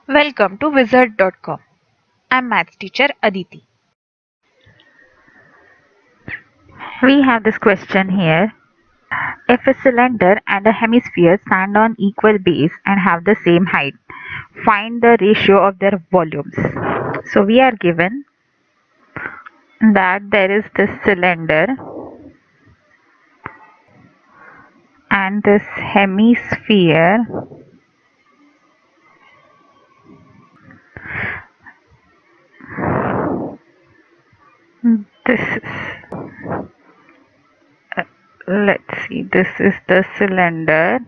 Welcome to Wizard.com. I'm maths teacher Aditi. We have this question here. If a cylinder and a hemisphere stand on equal base and have the same height, find the ratio of their volumes. So we are given that there is this cylinder and this hemisphere. This is, let's see, this is the cylinder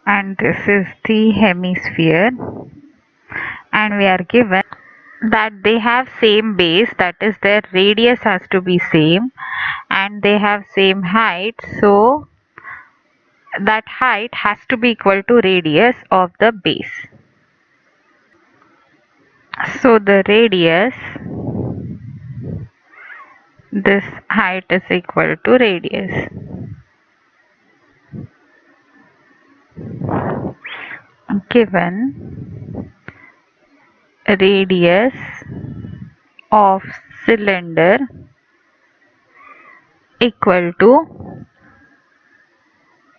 and this is the hemisphere, and we are given that they have same base, that is their radius has to be same, and they have same height, so that height has to be equal to radius of the base. So the radius, this height is equal to radius. Given radius of cylinder equal to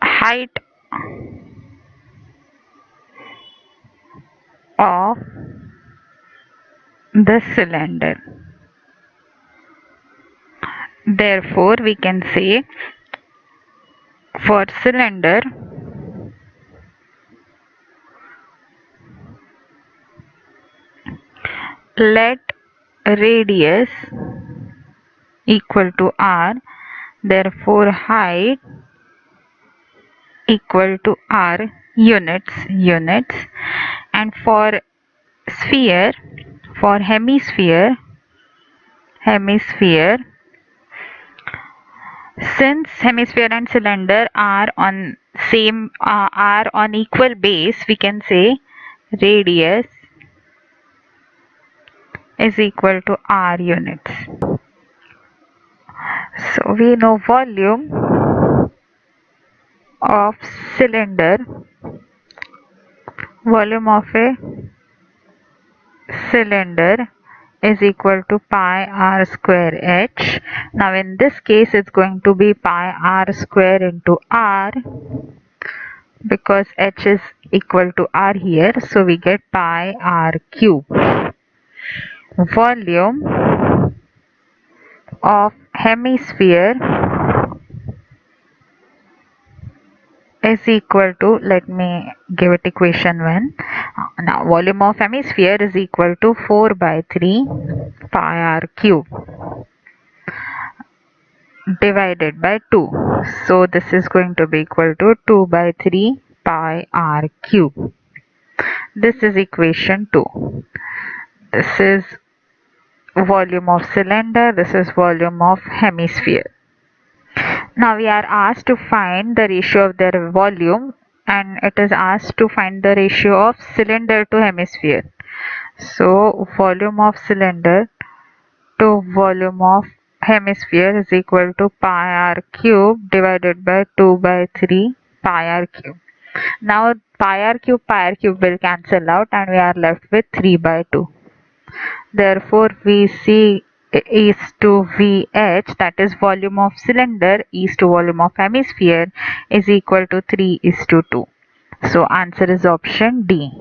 height of the cylinder. Therefore, we can say for cylinder, let radius equal to r, therefore height equal to r units, and for sphere, for hemisphere, since hemisphere and cylinder are on same are on equal base, we can say radius is equal to r units. So we know volume of cylinder, volume of a cylinder is equal to pi r square h. Now in this case it's going to be pi r square into r, because h is equal to r here, so we get pi r cube. Volume of hemisphere is equal to, let me give it equation 1. Now volume of hemisphere is equal to 4 by 3 pi r cube divided by 2. So this is going to be equal to 2 by 3 pi r cube. This is equation 2. This is volume of cylinder, this is volume of hemisphere. Now we are asked to find the ratio of their volume, and it is asked to find the ratio of cylinder to hemisphere. So volume of cylinder to volume of hemisphere is equal to pi r cube divided by 2 by 3 pi r cube. Now pi r cube will cancel out and we are left with 3 by 2. Therefore VC is to VH, that is volume of cylinder is to volume of hemisphere, is equal to 3 is to 2. So answer is option D.